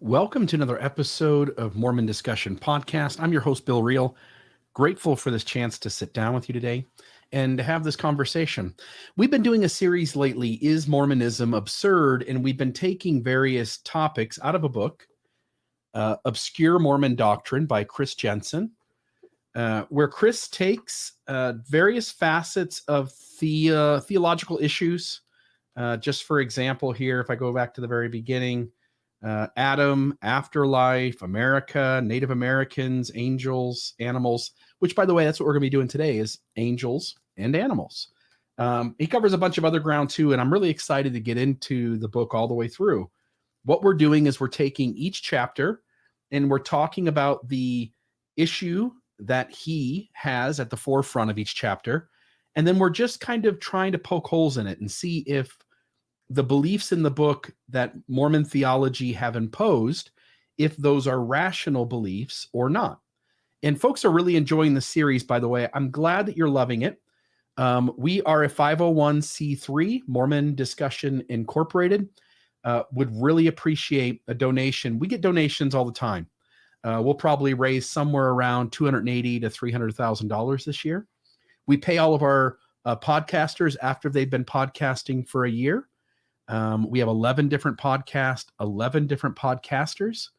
Welcome to another episode of Mormon Discussion Podcast. I'm your host, Bill Reel. Grateful for this chance to sit down with you today and to have this conversation. We've been doing a series lately, Is Mormonism Absurd? And we've been taking various topics out of a book, Obscure Mormon Doctrine by Chris Jensen, where Chris takes various facets of theological issues. Just for example here, if I go back to the very beginning, Adam, afterlife, America, Native Americans, angels, animals, which, by the way, that's what we're going to be doing today is angels and animals. He covers a bunch of other ground too, and I'm really excited to get into the book all the way through. What we're doing is we're taking each chapter and we're talking about the issue that he has at the forefront of each chapter. And then we're just kind of trying to poke holes in it and see if the beliefs in the book that Mormon theology have imposed, if those are rational beliefs or not. And folks are really enjoying the series, by the way. I'm glad that you're loving it. We are a 501c3, Mormon Discussion Incorporated. Would really appreciate a donation. We get donations all the time. We'll probably raise somewhere around $280,000 to $300,000 this year. We pay all of our podcasters after they've been podcasting for a year. We have 11 different podcasts, 11 different podcasters,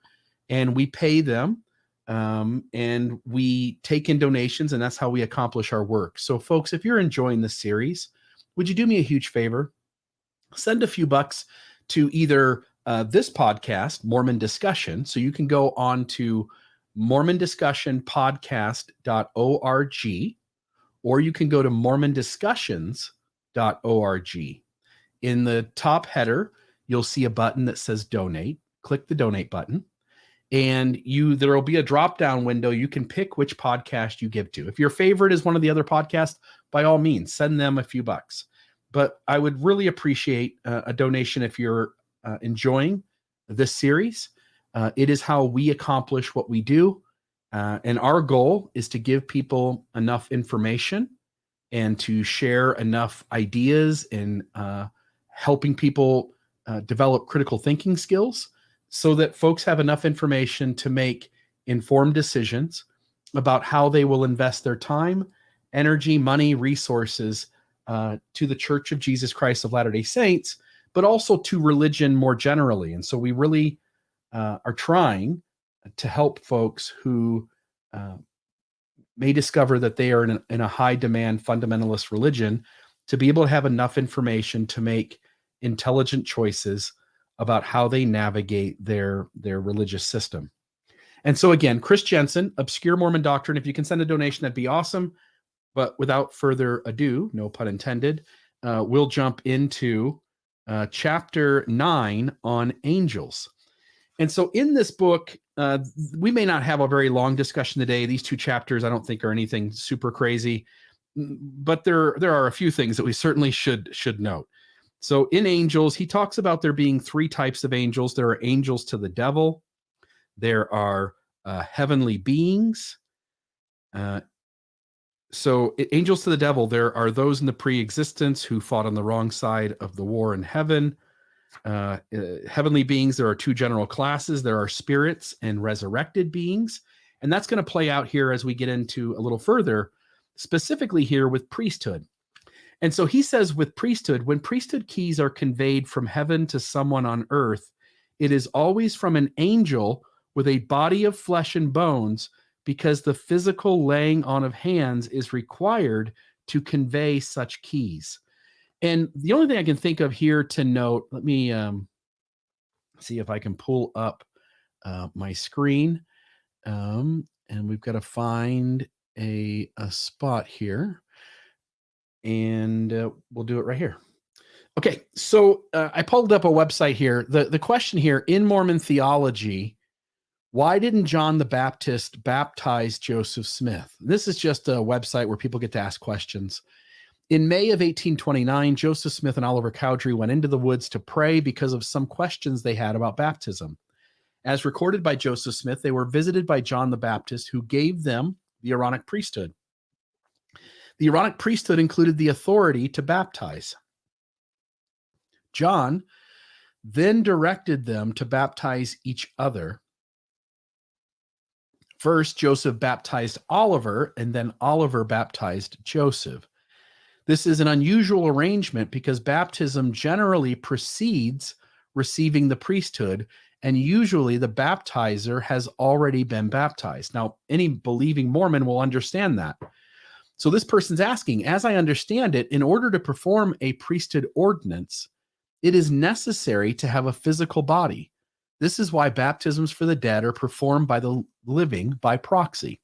and we pay them, and we take in donations, and that's how we accomplish our work. So, folks, if you're enjoying this series, would you do me a huge favor? Send a few bucks to either this podcast, Mormon Discussion, so you can go on to mormondiscussionpodcast.org, or you can go to mormondiscussions.org. In the top header, you'll see a button that says donate. Click the donate button, and there will be a drop-down window. You can pick which podcast you give to. If your favorite is one of the other podcasts, by all means, send them a few bucks. But I would really appreciate a donation if you're enjoying this series. It is how we accomplish what we do. And our goal is to give people enough information and to share enough ideas and helping people develop critical thinking skills so that folks have enough information to make informed decisions about how they will invest their time, energy, money, resources to the Church of Jesus Christ of Latter-day Saints, but also to religion more generally. And so we really are trying to help folks who may discover that they are in a high demand fundamentalist religion to be able to have enough information to make intelligent choices about how they navigate their religious system. And so again, Chris Jensen, Obscure Mormon Doctrine. If you can send a donation, that'd be awesome. But without further ado, no pun intended, we'll jump into chapter 9 on angels. And so in this book, we may not have a very long discussion today. These two chapters, I don't think, are anything super crazy, but there are a few things that we certainly should note. So in angels, he talks about there being three types of angels. There are angels to the devil. There are heavenly beings. So angels to the devil, there are those in the pre-existence who fought on the wrong side of the war in heaven. Heavenly beings, there are two general classes. There are spirits and resurrected beings. And that's going to play out here as we get into a little further, specifically here with priesthood. And so he says with priesthood, when priesthood keys are conveyed from heaven to someone on earth, it is always from an angel with a body of flesh and bones, because the physical laying on of hands is required to convey such keys. And the only thing I can think of here to note, let me see if I can pull up my screen. And we've got to find a spot here. And we'll do it right here. Okay, so I pulled up a website here. The question here, in Mormon theology, why didn't John the Baptist baptize Joseph Smith? This is just a website where people get to ask questions. In May of 1829, Joseph Smith and Oliver Cowdery went into the woods to pray because of some questions they had about baptism. As recorded by Joseph Smith, they were visited by John the Baptist, who gave them the Aaronic priesthood. The Aaronic priesthood included the authority to baptize. John then directed them to baptize each other. First, Joseph baptized Oliver, and then Oliver baptized Joseph. This is an unusual arrangement because baptism generally precedes receiving the priesthood, and usually the baptizer has already been baptized. Now, any believing Mormon will understand that. So this person's asking, as I understand it, in order to perform a priesthood ordinance, it is necessary to have a physical body. This is why baptisms for the dead are performed by the living by proxy.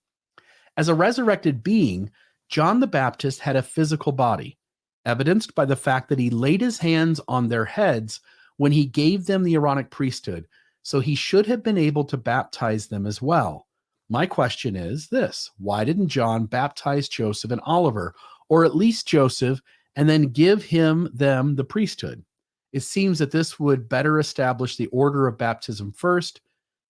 As a resurrected being, John the Baptist had a physical body, evidenced by the fact that he laid his hands on their heads when he gave them the Aaronic priesthood, so he should have been able to baptize them as well. My question is this: why didn't John baptize Joseph and Oliver, or at least Joseph, and then give them the priesthood? It seems that this would better establish the order of baptism first,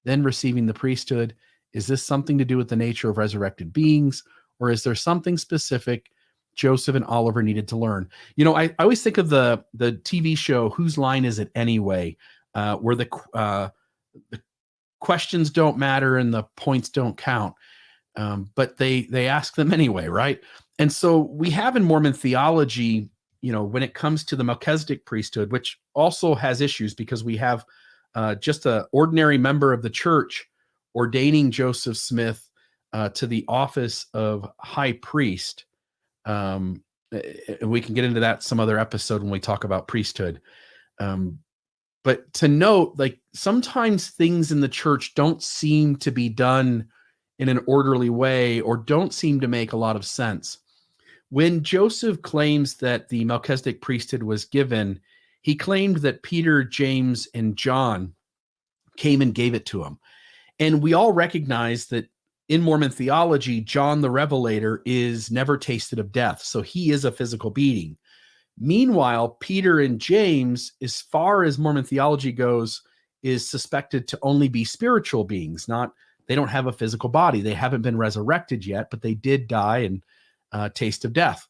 then receiving the priesthood. Is this something to do with the nature of resurrected beings, or is there something specific Joseph and Oliver needed to learn? You know, I always think of the TV show Whose Line Is It Anyway, where the questions don't matter and the points don't count, but they ask them anyway, right? And so we have in Mormon theology, you know, when it comes to the Melchizedek priesthood, which also has issues because we have just an ordinary member of the church ordaining Joseph Smith to the office of high priest. And we can get into that some other episode when we talk about priesthood. But to note, like, sometimes things in the church don't seem to be done in an orderly way or don't seem to make a lot of sense. When Joseph claims that the Melchizedek priesthood was given, he claimed that Peter, James, and John came and gave it to him. And we all recognize that in Mormon theology, John the Revelator is never tasted of death, so he is a physical being. Meanwhile, Peter and James, as far as Mormon theology goes, is suspected to only be spiritual beings. They don't have a physical body. They haven't been resurrected yet, but they did die and taste of death.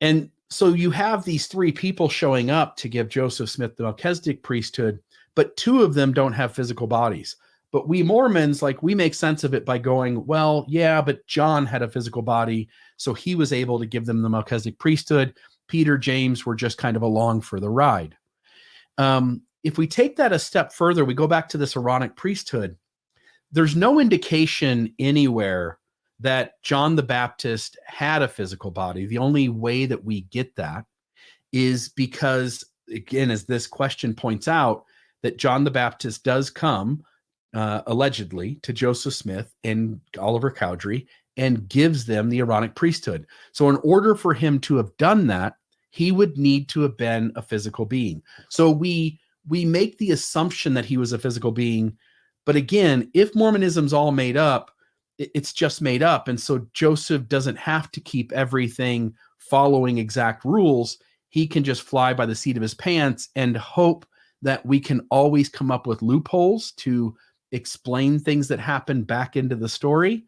And so you have these three people showing up to give Joseph Smith the Melchizedek priesthood, but two of them don't have physical bodies. But we Mormons, we make sense of it by going, well, yeah, but John had a physical body, so he was able to give them the Melchizedek priesthood. Peter, James were just kind of along for the ride. If we take that a step further, we go back to this Aaronic priesthood. There's no indication anywhere that John the Baptist had a physical body. The only way that we get that is because, again, as this question points out, that John the Baptist does come allegedly to Joseph Smith and Oliver Cowdery and gives them the Aaronic priesthood. So in order for him to have done that, he would need to have been a physical being. So we make the assumption that he was a physical being. But again, if Mormonism's all made up, it's just made up. And so Joseph doesn't have to keep everything following exact rules. He can just fly by the seat of his pants and hope that we can always come up with loopholes to explain things that happen back into the story,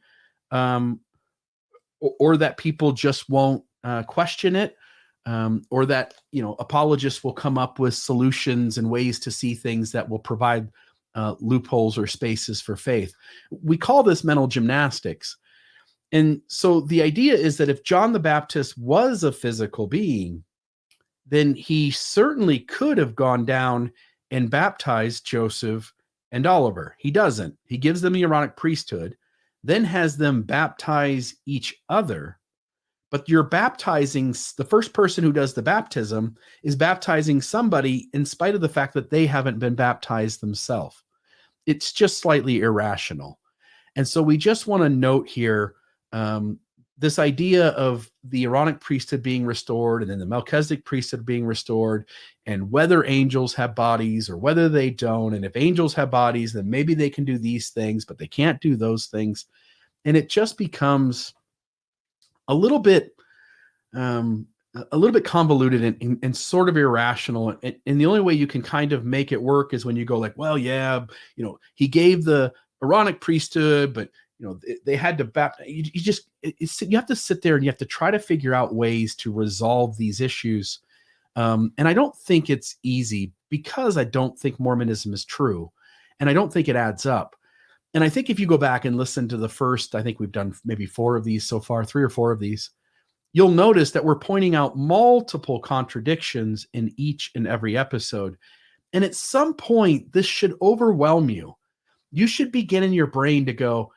or that people just won't question it, or that, apologists will come up with solutions and ways to see things that will provide loopholes or spaces for faith. We call this mental gymnastics. And so the idea is that if John the Baptist was a physical being, then he certainly could have gone down and baptized Joseph and Oliver. He doesn't. He gives them the Aaronic priesthood, then has them baptize each other. But you're baptizing, the first person who does the baptism is baptizing somebody in spite of the fact that they haven't been baptized themselves. It's just slightly irrational. And so we just want to note here this idea of the Aaronic priesthood being restored and then the Melchizedek priesthood being restored, and whether angels have bodies or whether they don't. And if angels have bodies, then maybe they can do these things, but they can't do those things. And it just becomes a little bit convoluted and sort of irrational. And the only way you can kind of make it work is when you go well, yeah, he gave the Aaronic priesthood, but they had to baptize. You have to sit there and you have to try to figure out ways to resolve these issues. And I don't think it's easy because I don't think Mormonism is true. And I don't think it adds up. And I think if you go back and listen to the first, I think we've done maybe 4 of these so far, 3 or 4 of these, you'll notice that we're pointing out multiple contradictions in each and every episode. And at some point, this should overwhelm you. You should begin in your brain to go,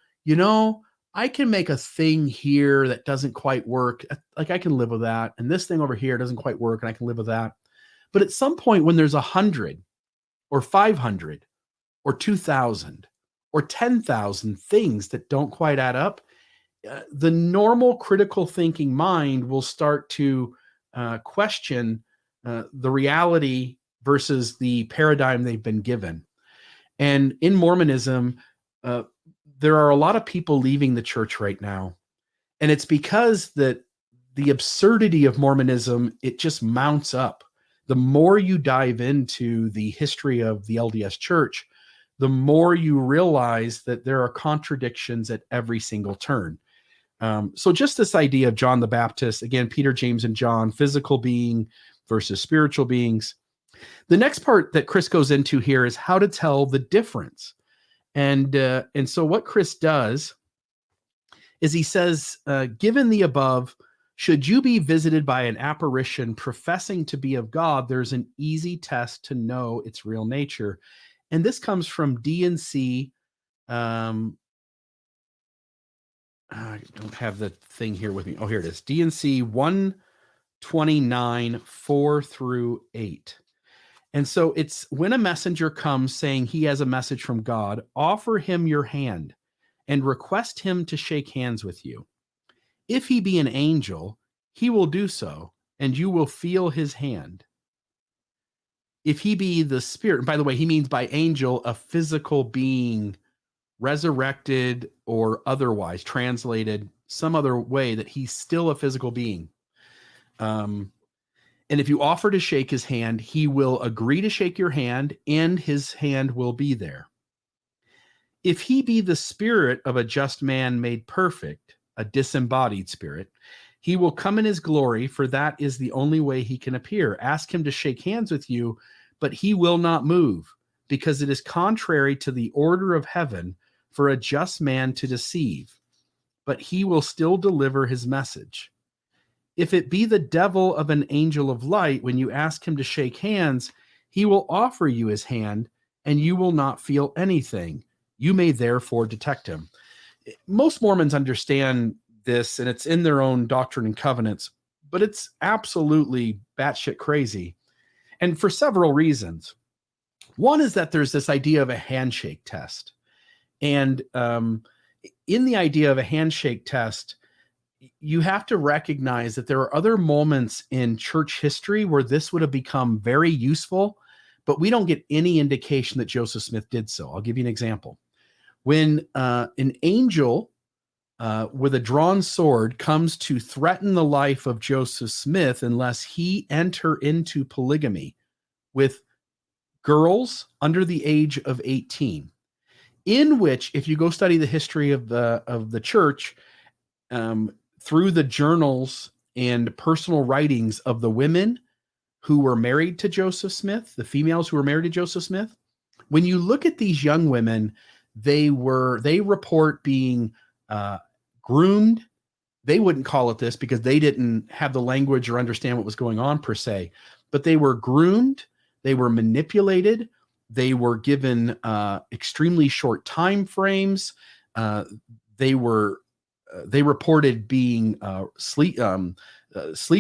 I can make a thing here that doesn't quite work. Like I can live with that. And this thing over here doesn't quite work, and I can live with that. But at some point when there's 100 or 500 or 2,000 or 10,000 things that don't quite add up, the normal critical thinking mind will start to question the reality versus the paradigm they've been given. And in Mormonism, there are a lot of people leaving the church right now. And it's because that the absurdity of Mormonism, it just mounts up. The more you dive into the history of the LDS church, the more you realize that there are contradictions at every single turn. So just this idea of John the Baptist, again, Peter, James, and John, physical being versus spiritual beings. The next part that Chris goes into here is how to tell the difference. And so what Chris does is he says, given the above, should you be visited by an apparition professing to be of God, there's an easy test to know its real nature. And this comes from D&C. I don't have the thing here with me. Oh, here it is. D&C 129, 4 through 8. And so it's when a messenger comes saying he has a message from God, offer him your hand and request him to shake hands with you. If he be an angel, he will do so, and you will feel his hand. If he be the spirit, by the way, he means by angel, a physical being, resurrected or otherwise, translated some other way, that he's still a physical being. And if you offer to shake his hand, he will agree to shake your hand, and his hand will be there. If he be the spirit of a just man made perfect, a disembodied spirit, he will come in his glory, for that is the only way he can appear. Ask him to shake hands with you, but he will not move, because it is contrary to the order of heaven for a just man to deceive, but he will still deliver his message. If it be the devil of an angel of light, when you ask him to shake hands, he will offer you his hand, and you will not feel anything. You may therefore detect him. Most Mormons understand this, and it's in their own Doctrine and Covenants, but it's absolutely batshit crazy. And for several reasons. One is that there's this idea of a handshake test. And in the idea of a handshake test, you have to recognize that there are other moments in church history where this would have become very useful, but we don't get any indication that Joseph Smith did so. I'll give you an example. When an angel with a drawn sword comes to threaten the life of Joseph Smith unless he enter into polygamy with girls under the age of 18, in which, if you go study the history of the church, through the journals and personal writings of the women who were married to Joseph Smith, the females who were married to Joseph Smith, when you look at these young women, they report being groomed. They wouldn't call it this because they didn't have the language or understand what was going on per se, but they were groomed, they were manipulated, they were given extremely short time frames. They reported being sleep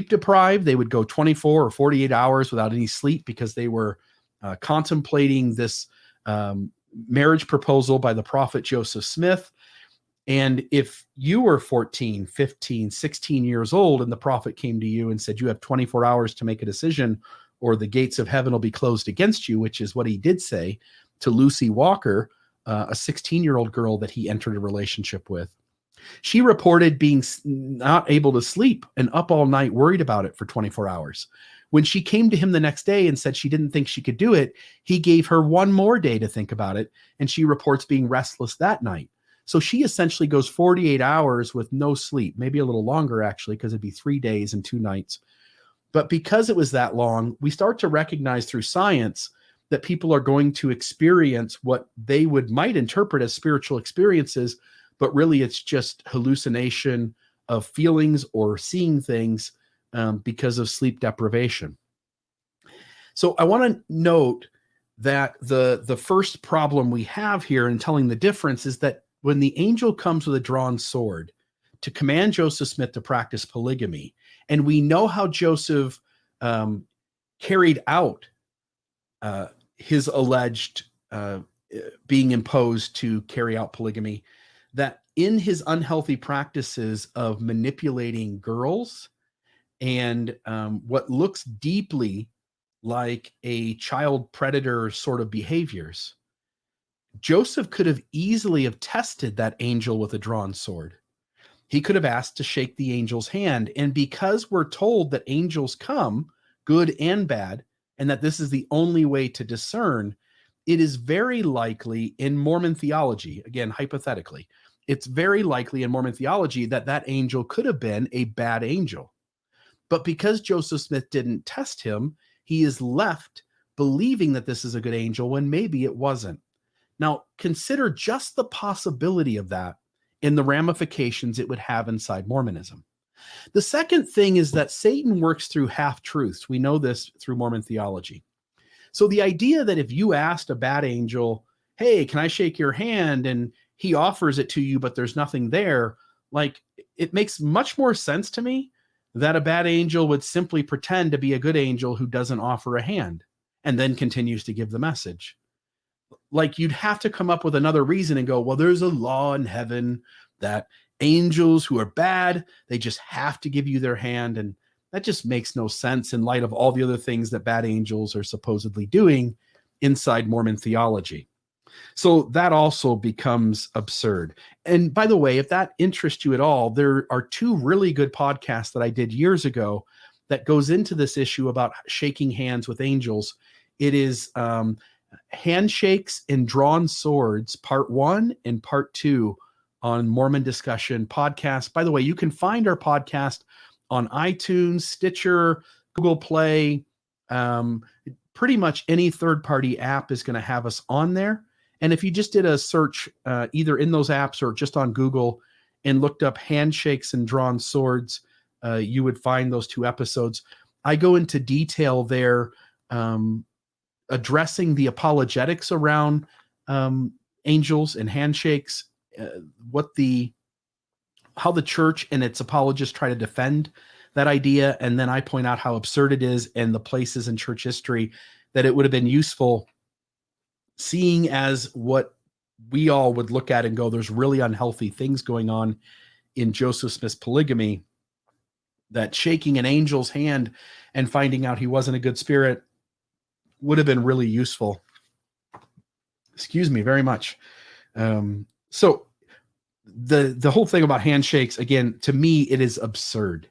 deprived. They would go 24 or 48 hours without any sleep because they were contemplating this marriage proposal by the prophet Joseph Smith. And if you were 14, 15, 16 years old and the prophet came to you and said, you have 24 hours to make a decision or the gates of heaven will be closed against you, which is what he did say to Lucy Walker, a 16-year-old girl that he entered a relationship with. She reported being not able to sleep and up all night worried about it for 24 hours. When she came to him the next day and said she didn't think she could do it, he gave her one more day to think about it, and she reports being restless that night. So she essentially goes 48 hours with no sleep, maybe a little longer actually, because it'd be 3 days and 2 nights. But because it was that long, we start to recognize through science that people are going to experience what they might interpret as spiritual experiences, but really it's just hallucination of feelings or seeing things because of sleep deprivation. So I want to note that the first problem we have here in telling the difference is that when the angel comes with a drawn sword to command Joseph Smith to practice polygamy, and we know how Joseph carried out his alleged being imposed to carry out polygamy, that in his unhealthy practices of manipulating girls and what looks deeply like a child predator sort of behaviors, Joseph could have easily have tested that angel with a drawn sword. He could have asked to shake the angel's hand. And because we're told that angels come, good and bad, and that this is the only way to discern, it is very likely in Mormon theology, again, hypothetically, it's very likely in Mormon theology that that angel could have been a bad angel. But because Joseph Smith didn't test him, he is left believing that this is a good angel when maybe it wasn't. Now, consider just the possibility of that in the ramifications it would have inside Mormonism. The second thing is that Satan works through half-truths. We know this through Mormon theology. So the idea that if you asked a bad angel, hey, can I shake your hand? And he offers it to you, but there's nothing there. Like, it makes much more sense to me that a bad angel would simply pretend to be a good angel who doesn't offer a hand and then continues to give the message. Like, you'd have to come up with another reason and go, well, there's a law in heaven that angels who are bad, they just have to give you their hand. And that just makes no sense in light of all the other things that bad angels are supposedly doing inside Mormon theology. So that also becomes absurd. And by the way, if that interests you at all, there are two really good podcasts that I did years ago that goes into this issue about shaking hands with angels. It is Handshakes and Drawn Swords, Part 1 and Part 2 on Mormon Discussion Podcast. By the way, you can find our podcast on iTunes, Stitcher, Google Play. Pretty much any third-party app is going to have us on there. And if you just did a search either in those apps or just on Google and looked up Handshakes and Drawn Swords, you would find those two episodes. I go into detail there addressing the apologetics around angels and handshakes, how the church and its apologists try to defend that idea. And then I point out how absurd it is and the places in church history that it would have been useful, seeing as what we all would look at and go, there's really unhealthy things going on in Joseph Smith's polygamy, that shaking an angel's hand and finding out he wasn't a good spirit would have been really useful. Excuse me very much. So the whole thing about handshakes, again, to me, it is absurd.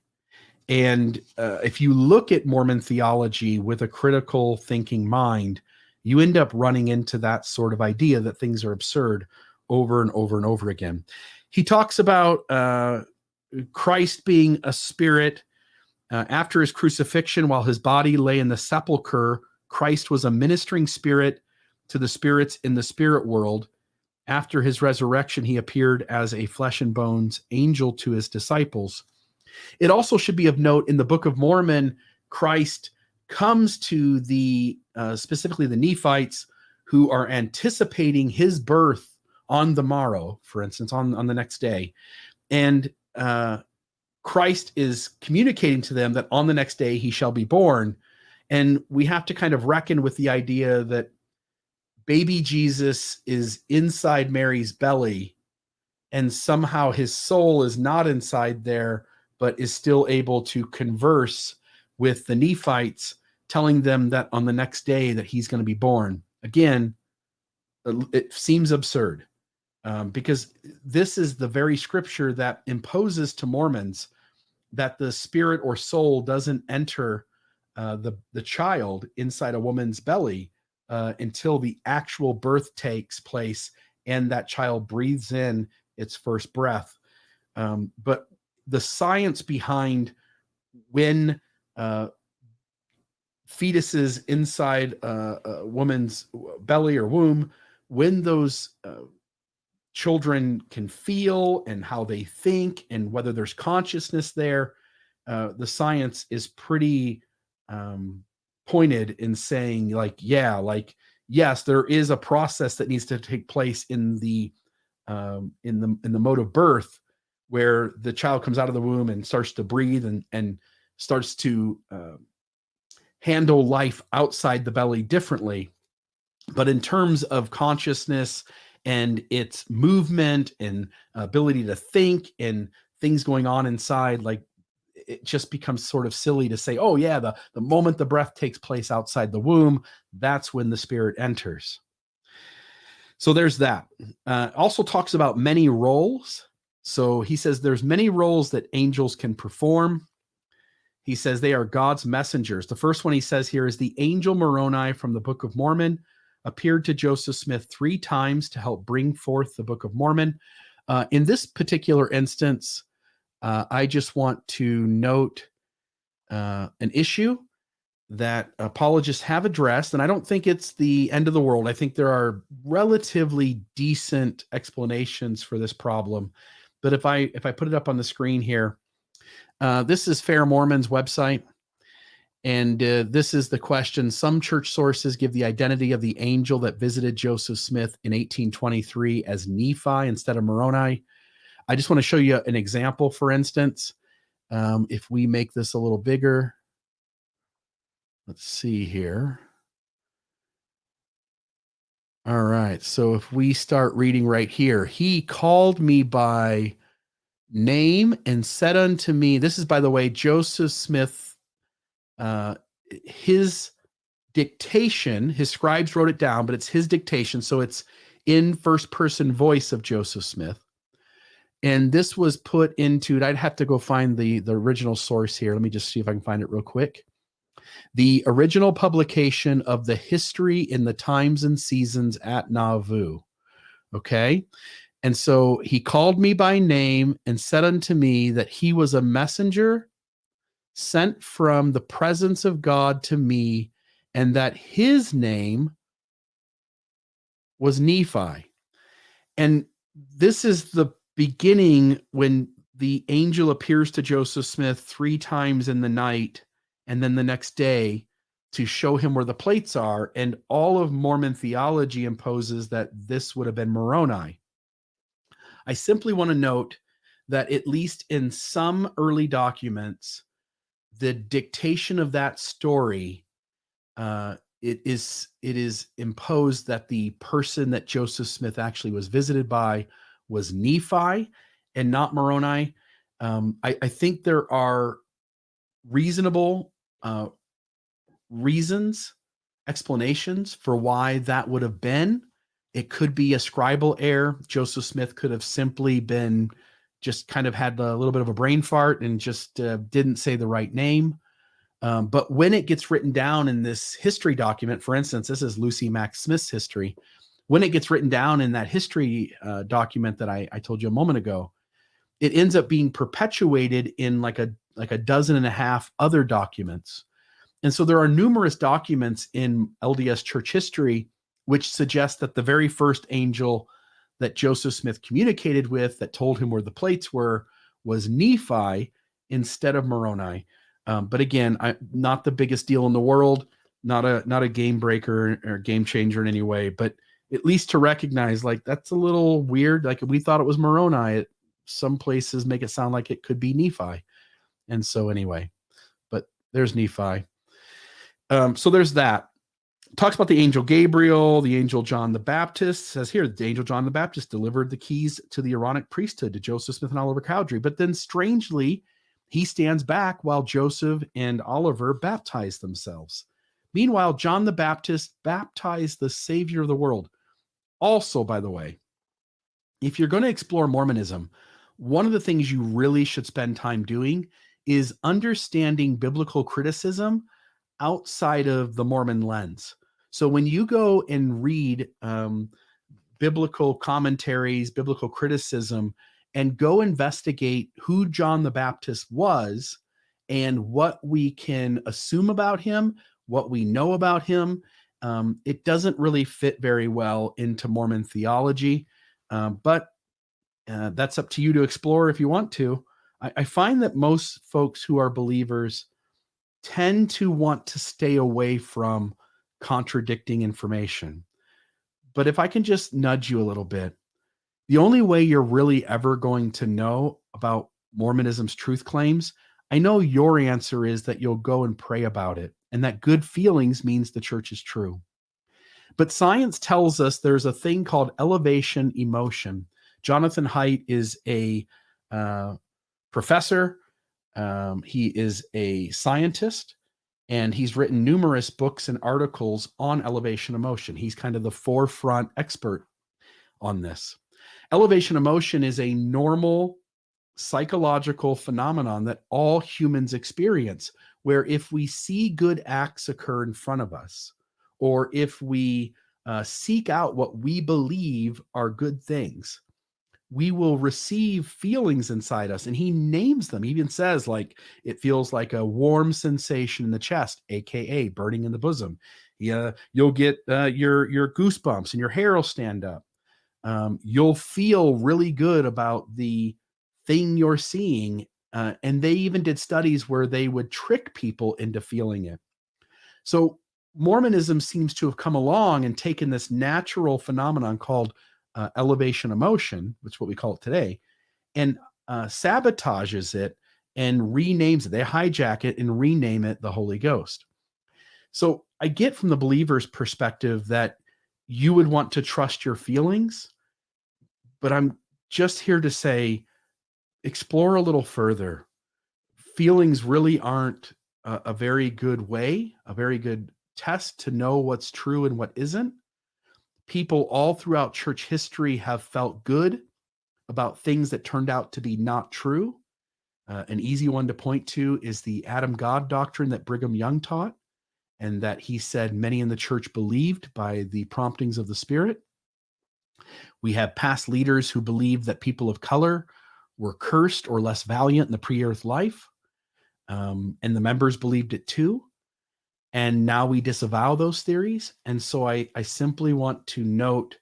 And if you look at Mormon theology with a critical thinking mind, you end up running into that sort of idea that things are absurd over and over and over again. He talks about Christ being a spirit. After his crucifixion, while his body lay in the sepulcher, Christ was a ministering spirit to the spirits in the spirit world. After his resurrection, he appeared as a flesh and bones angel to his disciples. It also should be of note in the Book of Mormon, Christ comes to the specifically the Nephites who are anticipating his birth on the morrow, for instance, on the next day. And Christ is communicating to them that on the next day he shall be born. And we have to kind of reckon with the idea that baby Jesus is inside Mary's belly, and somehow his soul is not inside there, but is still able to converse with the Nephites, telling them that on the next day that he's going to be born. Again, it seems absurd because this is the very scripture that imposes to Mormons that the spirit or soul doesn't enter the child inside a woman's belly until the actual birth takes place and that child breathes in its first breath. But the science behind when fetuses inside a woman's belly or womb, when those children can feel and how they think and whether there's consciousness there, the science is pretty pointed in saying, like, yeah, like, yes, there is a process that needs to take place in the mode of birth, where the child comes out of the womb and starts to breathe and starts to handle life outside the belly differently. But in terms of consciousness and its movement and ability to think and things going on inside, like, it just becomes sort of silly to say, oh yeah, the moment the breath takes place outside the womb, that's when the spirit enters. So there's that. Also talks about many roles. So he says there's many roles that angels can perform. He says they are God's messengers. The first one he says here is the angel Moroni from the Book of Mormon appeared to Joseph Smith 3 times to help bring forth the Book of Mormon. In this particular instance, I just want to note an issue that apologists have addressed, and I don't think it's the end of the world. I think there are relatively decent explanations for this problem. But if I put it up on the screen here, this is Fair Mormon's website, and this is the question. Some church sources give the identity of the angel that visited Joseph Smith in 1823 as Nephi instead of Moroni. I just want to show you an example, for instance. If we make this a little bigger, let's see here. All right, so if we start reading right here, he called me by name and said unto me, this is, by the way, Joseph Smith, his dictation, his scribes wrote it down, but it's his dictation, so it's in first person voice of Joseph Smith. And this was put into, I'd have to go find the original source here. Let me just see if I can find it real quick. The original publication of the History in the Times and Seasons at Nauvoo. Okay. And so he called me by name and said unto me that he was a messenger sent from the presence of God to me, and that his name was Nephi. And this is the beginning when the angel appears to Joseph Smith 3 times in the night and then the next day to show him where the plates are. And all of Mormon theology imposes that this would have been Moroni. I simply want to note that at least in some early documents, the dictation of that story, it is imposed that the person that Joseph Smith actually was visited by was Nephi and not Moroni. I think there are reasonable reasons, explanations for why that would have been. It could be a scribal error. Joseph Smith could have simply been just kind of had a little bit of a brain fart and just didn't say the right name. But when it gets written down in this history document, for instance, this is Lucy Mack Smith's history. When it gets written down in that history document that I told you a moment ago, it ends up being perpetuated in like a dozen and a half other documents. And so there are numerous documents in LDS church history which suggest that the very first angel that Joseph Smith communicated with that told him where the plates were was Nephi instead of Moroni. But again, not the biggest deal in the world, not a game breaker or game changer in any way, but at least to recognize, like, that's a little weird. Like, we thought it was Moroni. Some places make it sound like it could be Nephi. And so anyway, but there's Nephi. So there's that. Talks about the angel Gabriel, the angel John the Baptist. Says here, the angel John the Baptist delivered the keys to the Aaronic priesthood to Joseph Smith and Oliver Cowdery. But then strangely, he stands back while Joseph and Oliver baptize themselves. Meanwhile, John the Baptist baptized the Savior of the world. Also, by the way, if you're going to explore Mormonism, one of the things you really should spend time doing is understanding biblical criticism outside of the Mormon lens. So when you go and read biblical commentaries, biblical criticism, and go investigate who John the Baptist was and what we can assume about him, what we know about him, it doesn't really fit very well into Mormon theology, but that's up to you to explore if you want to. I find that most folks who are believers tend to want to stay away from contradicting information. But if I can just nudge you a little bit, the only way you're really ever going to know about Mormonism's truth claims, I know your answer is that you'll go and pray about it, and that good feelings means the church is true. But science tells us there's a thing called elevation emotion. Jonathan Haidt is a professor. He is a scientist, and he's written numerous books and articles on elevation emotion. He's kind of the forefront expert on this. Elevation emotion is a normal psychological phenomenon that all humans experience, where if we see good acts occur in front of us, or if we seek out what we believe are good things, we will receive feelings inside us. And he names them. He even says, like, it feels like a warm sensation in the chest, aka burning in the bosom. You'll get your goosebumps and your hair will stand up. You'll feel really good about the thing you're seeing. And they even did studies where they would trick people into feeling it. So Mormonism seems to have come along and taken this natural phenomenon called elevation emotion, which is what we call it today, and sabotages it and renames it. They hijack it and rename it the Holy Ghost. So I get from the believer's perspective that you would want to trust your feelings, but I'm just here to say, explore a little further. Feelings really aren't a very good way, a very good test to know what's true and what isn't. People all throughout church history have felt good about things that turned out to be not true. An easy one to point to is the Adam God Doctrine that Brigham Young taught, and that he said many in the church believed by the promptings of the Spirit. We have past leaders who believed that people of color were cursed or less valiant in the pre-earth life, and the members believed it too. And now we disavow those theories. And so I simply want to note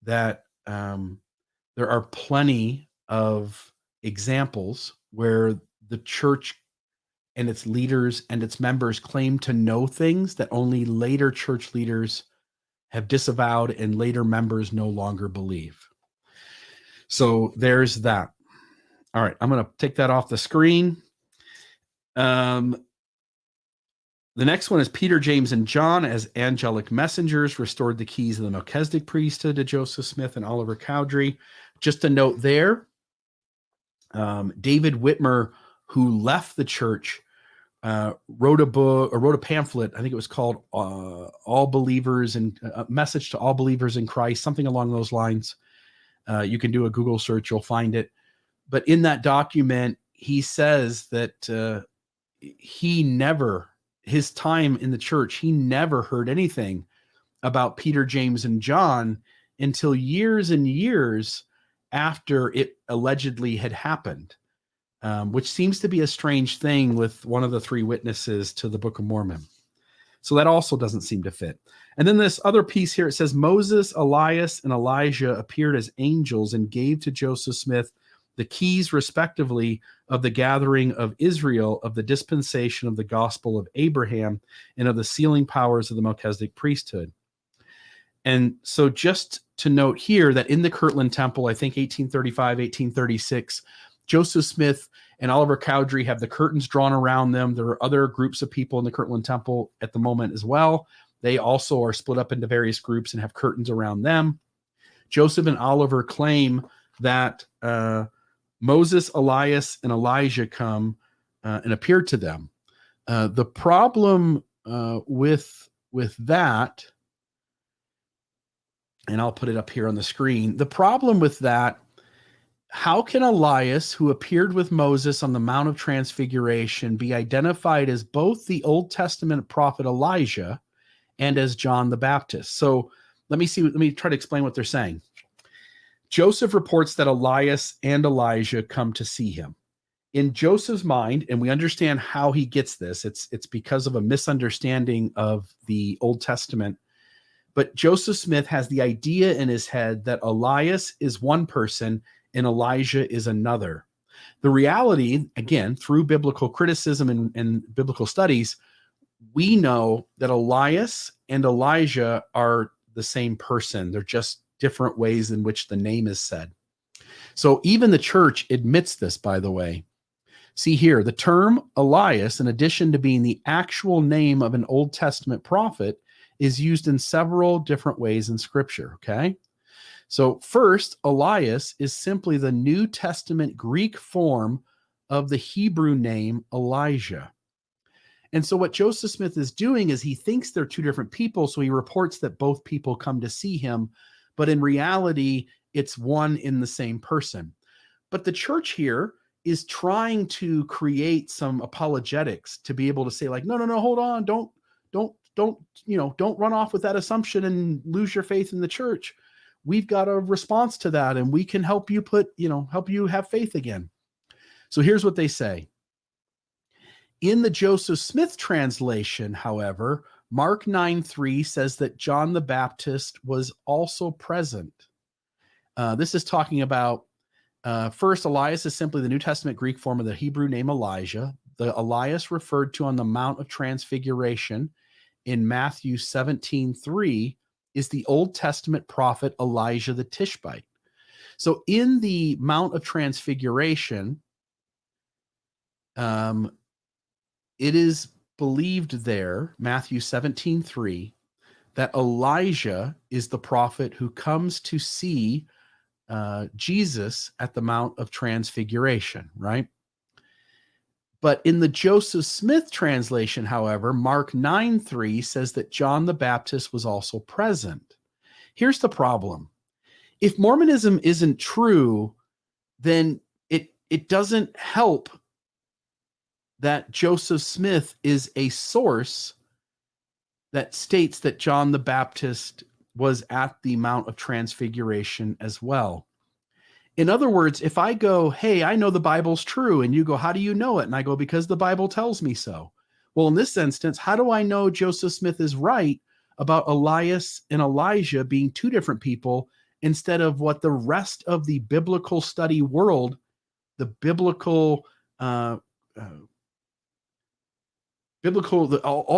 that there are plenty of examples where the church and its leaders and its members claim to know things that only later church leaders have disavowed and later members no longer believe. So there's that. All right, I'm going to take that off the screen. The next one is Peter, James, and John as angelic messengers restored the keys of the Melchizedek priesthood to Joseph Smith and Oliver Cowdery. Just a note there, David Whitmer, who left the church, wrote a pamphlet. I think it was called "All Believers" and a message to all believers in Christ, something along those lines. You can do a Google search; you'll find it. But in that document, he says that his time in the church, he never heard anything about Peter, James, and John until years and years after it allegedly had happened, which seems to be a strange thing with one of the three witnesses to the Book of Mormon. So that also doesn't seem to fit. And then this other piece here, it says Moses, Elias, and Elijah appeared as angels and gave to Joseph Smith the keys, respectively, of the gathering of Israel, of the dispensation of the gospel of Abraham, and of the sealing powers of the Melchizedek priesthood. And so just to note here that in the Kirtland Temple, I think 1835, 1836, Joseph Smith and Oliver Cowdery have the curtains drawn around them. There are other groups of people in the Kirtland Temple at the moment as well. They also are split up into various groups and have curtains around them. Joseph and Oliver claim that Moses, Elias, and Elijah come and appear to them. The problem with that, and I'll put it up here on the screen, the problem with that, how can Elias, who appeared with Moses on the Mount of Transfiguration, be identified as both the Old Testament prophet Elijah and as John the Baptist? So let me try to explain what they're saying. Joseph reports that Elias and Elijah come to see him. in Joseph's mind, and we understand how he gets this, it's because of a misunderstanding of the Old Testament. But Joseph Smith has the idea in his head that Elias is one person and Elijah is another. The reality, again, through biblical criticism and biblical studies, we know that Elias and Elijah are the same person. They're just different ways in which the name is said. So even the church admits this, by the way. See here, the term Elias, in addition to being the actual name of an Old Testament prophet, is used in several different ways in Scripture, okay? So first, Elias is simply the New Testament Greek form of the Hebrew name Elijah. And so what Joseph Smith is doing is he thinks they're two different people, so he reports that both people come to see him, but in reality, it's one in the same person. But the church here is trying to create some apologetics to be able to say, like, no, hold on, don't run off with that assumption and lose your faith in the church. We've got a response to that, and we can help you help you have faith again. So here's what they say. In the Joseph Smith translation, however, Mark 9:3 says that John the Baptist was also present. This is talking about, first, Elias is simply the New Testament Greek form of the Hebrew name Elijah. The Elias referred to on the Mount of Transfiguration in Matthew 17:3 is the Old Testament prophet Elijah the Tishbite. So in the Mount of Transfiguration, it is believed there, Matthew 17:3, that Elijah is the prophet who comes to see Jesus at the Mount of Transfiguration, right? But in the Joseph Smith translation, however, Mark 9:3 says that John the Baptist was also present. Here's the problem. If Mormonism isn't true, then it doesn't help that Joseph Smith is a source that states that John the Baptist was at the Mount of Transfiguration as well. In other words, if I go, hey, I know the Bible's true, and you go, how do you know it? And I go, because the Bible tells me so. Well, in this instance, how do I know Joseph Smith is right about Elias and Elijah being two different people instead of what the rest of the biblical study world, the biblical, all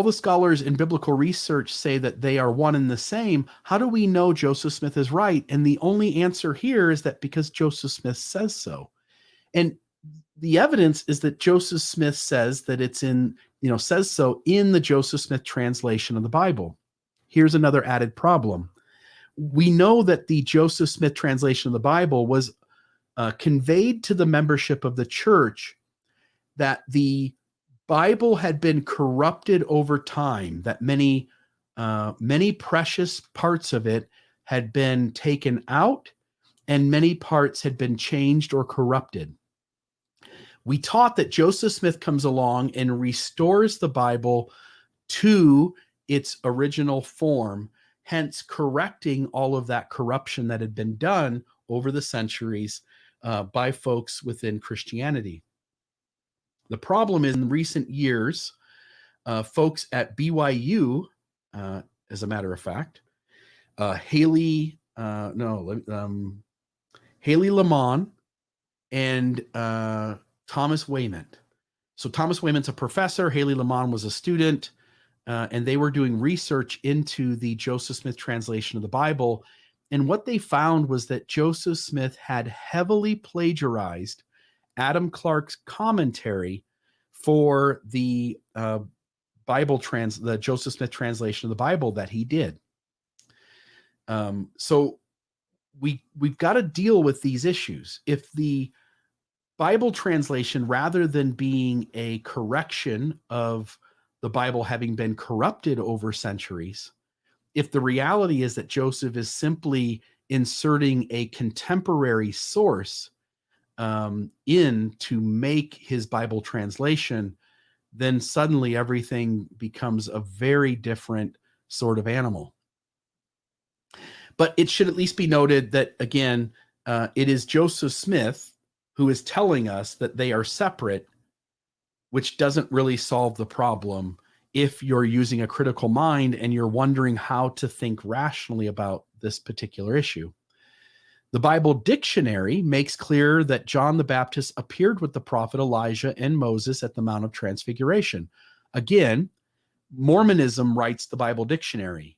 the scholars in biblical research say that they are one and the same? How do we know Joseph Smith is right? And the only answer here is that because Joseph Smith says so. And the evidence is that Joseph Smith says that says so in the Joseph Smith translation of the Bible. Here's another added problem. We know that the Joseph Smith translation of the Bible was conveyed to the membership of the church that the Bible had been corrupted over time, that many precious parts of it had been taken out and many parts had been changed or corrupted. We taught that Joseph Smith comes along and restores the Bible to its original form, hence correcting all of that corruption that had been done over the centuries by folks within Christianity. The problem is, in recent years, folks at BYU, as a matter of fact, Haley Lamont and Thomas Wayment. So Thomas Wayment's a professor, Haley Lamont was a student, and they were doing research into the Joseph Smith translation of the Bible. And what they found was that Joseph Smith had heavily plagiarized Adam Clarke's commentary for the the Joseph Smith translation of the Bible that he did. So we've got to deal with these issues. If the Bible translation, rather than being a correction of the Bible having been corrupted over centuries, if the reality is that Joseph is simply inserting a contemporary source in to make his Bible translation, then suddenly everything becomes a very different sort of animal. But it should at least be noted that, again, it is Joseph Smith who is telling us that they are separate, which doesn't really solve the problem if you're using a critical mind and you're wondering how to think rationally about this particular issue. The Bible dictionary makes clear that John the Baptist appeared with the prophet Elijah and Moses at the Mount of Transfiguration. Again, Mormonism writes the Bible dictionary.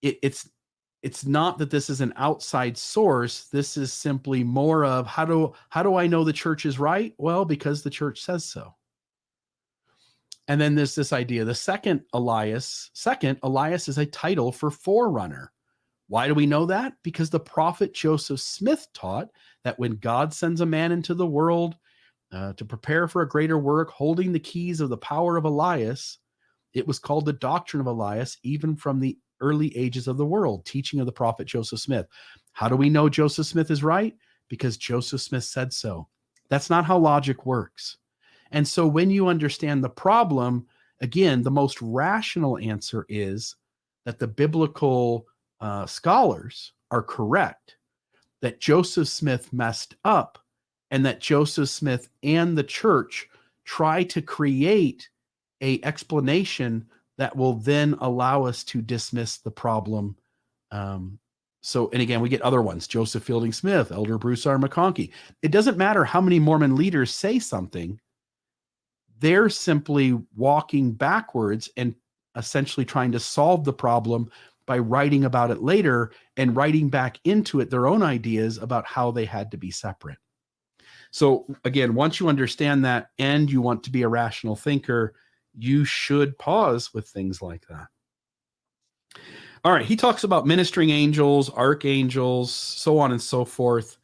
It's not that this is an outside source. This is simply more of how do I know the church is right? Well, because the church says so. And then there's this idea. The second, Elias is a title for forerunner. Why do we know that? Because the prophet Joseph Smith taught that when God sends a man into the world to prepare for a greater work, holding the keys of the power of Elias, it was called the doctrine of Elias, even from the early ages of the world, teaching of the prophet Joseph Smith. How do we know Joseph Smith is right? Because Joseph Smith said so. That's not how logic works. And so when you understand the problem, again, the most rational answer is that the biblical scholars are correct, that Joseph Smith messed up, and that Joseph Smith and the church try to create an explanation that will then allow us to dismiss the problem. And again, we get other ones, Joseph Fielding Smith, Elder Bruce R. McConkie. It doesn't matter how many Mormon leaders say something. They're simply walking backwards and essentially trying to solve the problem by writing about it later and writing back into it their own ideas about how they had to be separate. So again, once you understand that and you want to be a rational thinker, you should pause with things like that. All right, he talks about ministering angels, archangels, so on and so forth.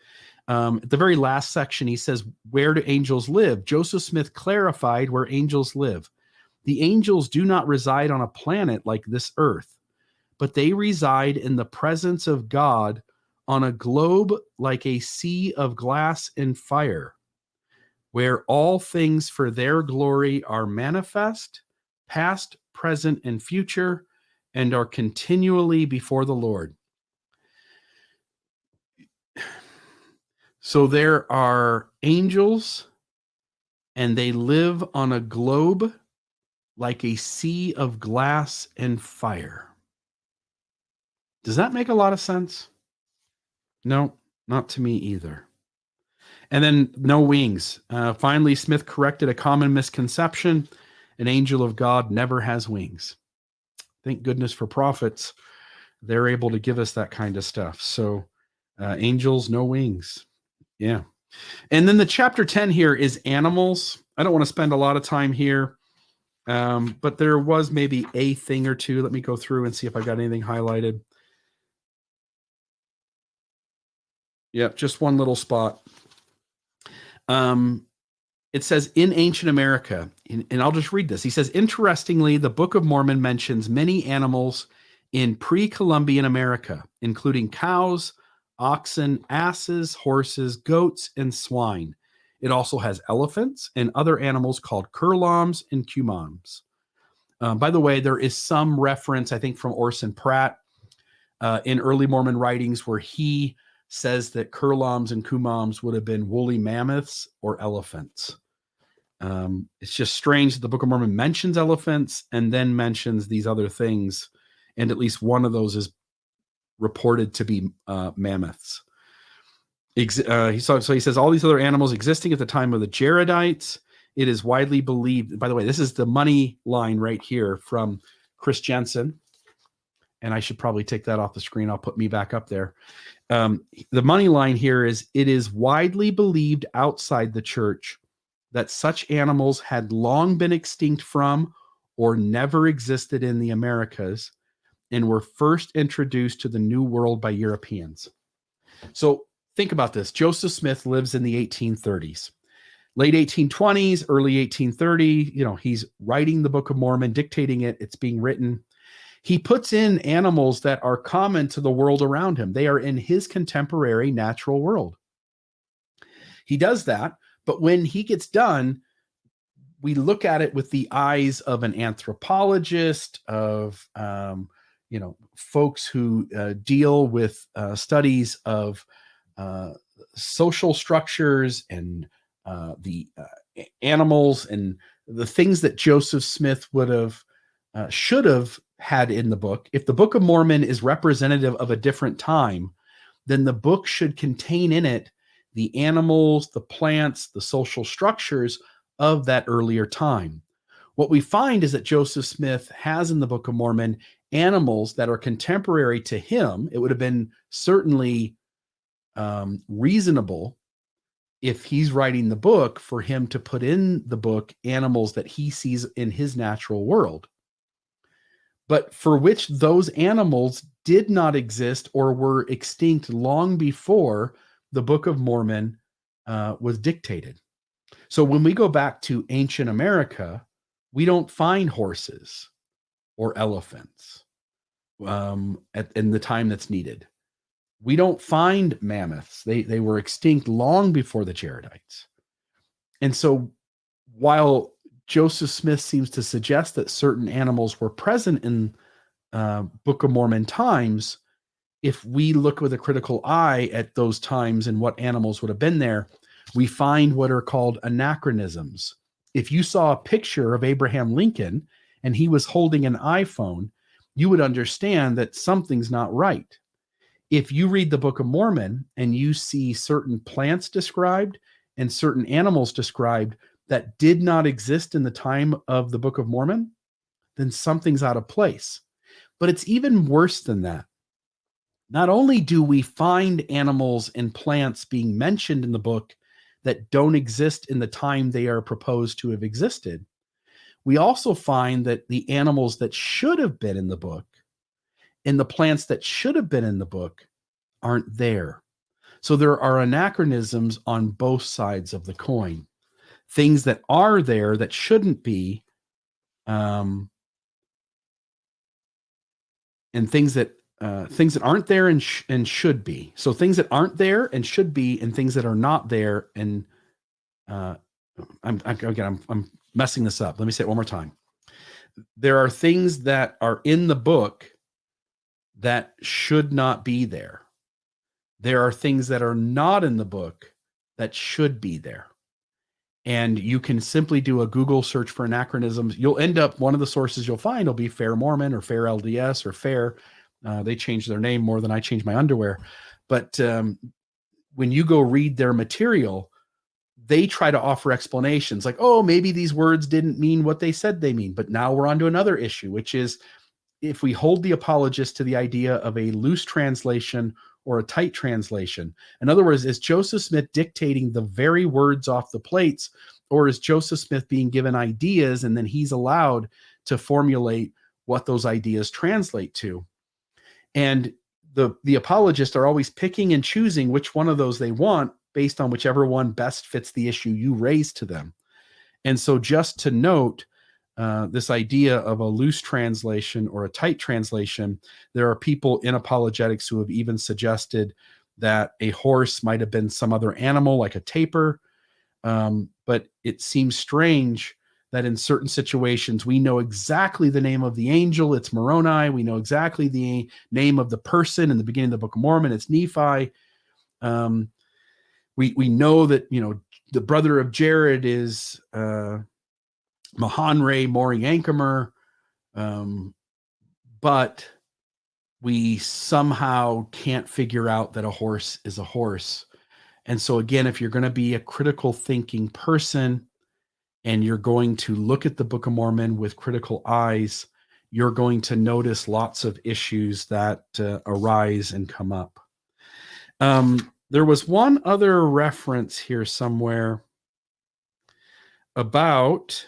At the very last section, he says, where do angels live? Joseph Smith clarified where angels live. The angels do not reside on a planet like this earth, but they reside in the presence of God on a globe like a sea of glass and fire, where all things for their glory are manifest, past, present, and future, and are continually before the Lord. So there are angels, and they live on a globe like a sea of glass and fire. Does that make a lot of sense? No, not to me either. And then no wings. Finally, Smith corrected a common misconception. An angel of God never has wings. Thank goodness for prophets. They're able to give us that kind of stuff. So angels, no wings. Yeah. And then the chapter 10 here is animals. I don't want to spend a lot of time here, but there was maybe a thing or two. Let me go through and see if I got anything highlighted. Yep, just one little spot. It says in ancient America, and I'll just read this. He says, interestingly, the Book of Mormon mentions many animals in pre-Columbian America, including cows, oxen, asses, horses, goats, and swine. It also has elephants and other animals called curlams and cumams. By the way, there is some reference, I think, from Orson Pratt in early Mormon writings where he says that curlams and cumams would have been woolly mammoths or elephants. It's just strange that the Book of Mormon mentions elephants and then mentions these other things, and at least one of those is reported to be mammoths. So he says all these other animals existing at the time of the Jaredites. It is widely believed. By the way, this is the money line right here from Chris Jensen, and I should probably take that off the screen. I'll put me back up there. The money line here is, it is widely believed outside the church that such animals had long been extinct from or never existed in the Americas and were first introduced to the New World by Europeans. So think about this. Joseph Smith lives in the 1830s, late 1820s, early 1830. He's writing the Book of Mormon, dictating it. It's being written. He puts in animals that are common to the world around him. They are in his contemporary natural world. He does that, but when he gets done, we look at it with the eyes of an anthropologist, of folks who deal with studies of social structures and the animals and the things that Joseph Smith would have should have had in the book. If the Book of Mormon is representative of a different time, then the book should contain in it the animals, the plants, the social structures of that earlier time. What we find is that Joseph Smith has in the Book of Mormon animals that are contemporary to him. It would have been certainly reasonable, if he's writing the book, for him to put in the book animals that he sees in his natural world, but for which those animals did not exist or were extinct long before the Book of Mormon was dictated. So when we go back to ancient America, we don't find horses or elephants in the time that's needed. We don't find mammoths. They were extinct long before the Jaredites. And so while Joseph Smith seems to suggest that certain animals were present in Book of Mormon times, if we look with a critical eye at those times and what animals would have been there, we find what are called anachronisms. If you saw a picture of Abraham Lincoln and he was holding an iPhone, you would understand that something's not right. If you read the Book of Mormon and you see certain plants described and certain animals described that did not exist in the time of the Book of Mormon, then something's out of place. But it's even worse than that. Not only do we find animals and plants being mentioned in the book that don't exist in the time they are proposed to have existed, we also find that the animals that should have been in the book and the plants that should have been in the book aren't there. So there are anachronisms on both sides of the coin. Things that are there that shouldn't be, and things that aren't there and should be. So things that aren't there and should be, and things that are not there. And I'm messing this up. Let me say it one more time. There are things that are in the book that should not be there. There are things that are not in the book that should be there. And you can simply do a Google search for anachronisms. You'll end up, one of the sources you'll find will be Fair Mormon or Fair LDS or Fair. They changed their name more than I changed my underwear. But when you go read their material, they try to offer explanations like, oh, maybe these words didn't mean what they said they mean. But now we're on to another issue, which is if we hold the apologists to the idea of a loose translation or a tight translation. In other words, is Joseph Smith dictating the very words off the plates, or is Joseph Smith being given ideas and then he's allowed to formulate what those ideas translate to? And the apologists are always picking and choosing which one of those they want based on whichever one best fits the issue you raise to them. And so just to note, this idea of a loose translation or a tight translation, there are people in apologetics who have even suggested that a horse might have been some other animal like a tapir. But it seems strange that in certain situations, we know exactly the name of the angel. It's Moroni. We know exactly the name of the person in the beginning of the Book of Mormon. It's Nephi. We know that, the brother of Jared is Mahanre Mori Yankamer, but we somehow can't figure out that a horse is a horse. And so again, if you're going to be a critical thinking person and you're going to look at the Book of Mormon with critical eyes, you're going to notice lots of issues that arise and come up. There was one other reference here somewhere about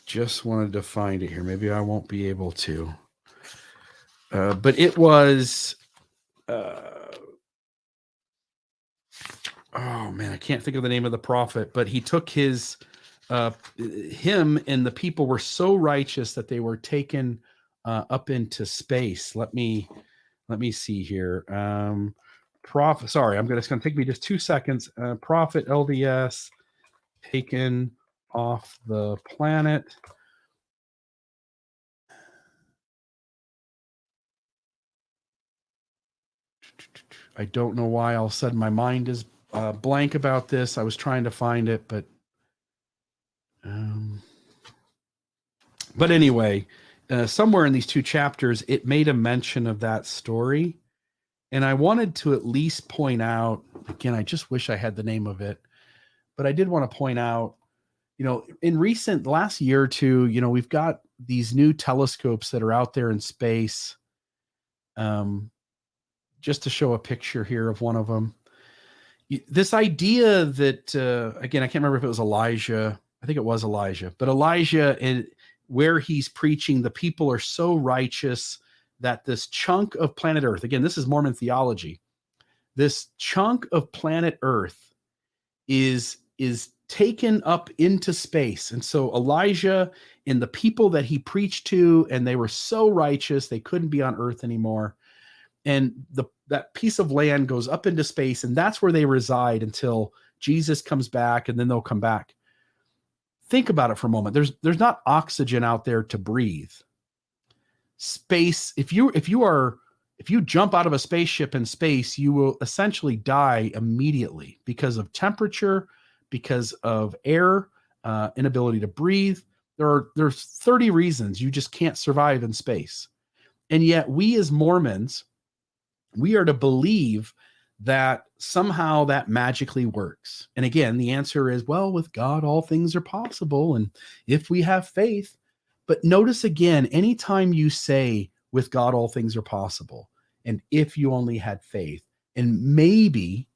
just wanted to find it here. Maybe I won't be able to. But it was, oh man, I can't think of the name of the prophet, but he took him and the people were so righteous that they were taken up into space. Let me see here. Prophet, sorry, it's going to take me just 2 seconds. Prophet LDS taken off the planet. I don't know why all of a sudden my mind is blank about this. I was trying to find it, but anyway, somewhere in these two chapters, it made a mention of that story. And I wanted to at least point out, again, I just wish I had the name of it, but I did want to point out, in last year or two, we've got these new telescopes that are out there in space. Just to show a picture here of one of them. This idea that, again, I can't remember if it was Elijah. I think it was Elijah. But Elijah, where he's preaching, the people are so righteous that this chunk of planet Earth, again, this is Mormon theology, this chunk of planet Earth is taken up into space. And so Elijah and the people that he preached to, and they were so righteous, they couldn't be on Earth anymore. And that piece of land goes up into space, and that's where they reside until Jesus comes back, and then they'll come back. Think about it for a moment. There's not oxygen out there to breathe. Space, if you jump out of a spaceship in space, you will essentially die immediately because of temperature, because of air, inability to breathe. There's 30 reasons you just can't survive in space. And yet we as Mormons, we are to believe that somehow that magically works. And again, the answer is, well, with God, all things are possible. And if we have faith, but notice again, anytime you say with God, all things are possible, and if you only had faith, and maybe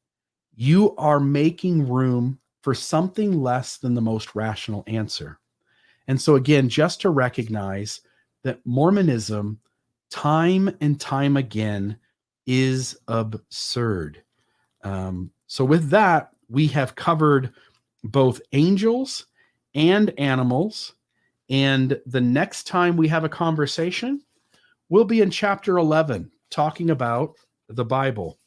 you are making room for something less than the most rational answer. And so again, just to recognize that Mormonism, time and time again, is absurd. So with that, we have covered both angels and animals. And the next time we have a conversation, we'll be in chapter 11, talking about the Bible.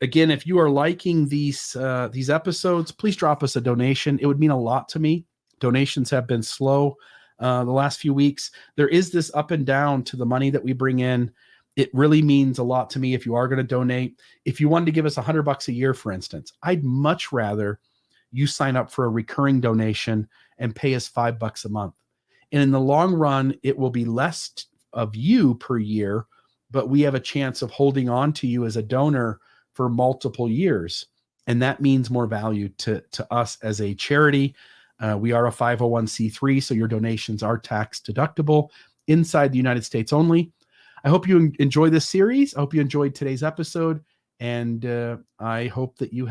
Again, if you are liking these episodes, please drop us a donation. It would mean a lot to me. Donations have been slow the last few weeks. There is this up and down to the money that we bring in. It really means a lot to me if you are going to donate. If you wanted to give us $100 a year, for instance, I'd much rather you sign up for a recurring donation and pay us $5 a month. And in the long run, it will be less of you per year, but we have a chance of holding on to you as a donor for multiple years. And that means more value to us as a charity. We are a 501c3, so your donations are tax deductible inside the United States only. I hope you enjoy this series. I hope you enjoyed today's episode, and I hope that you have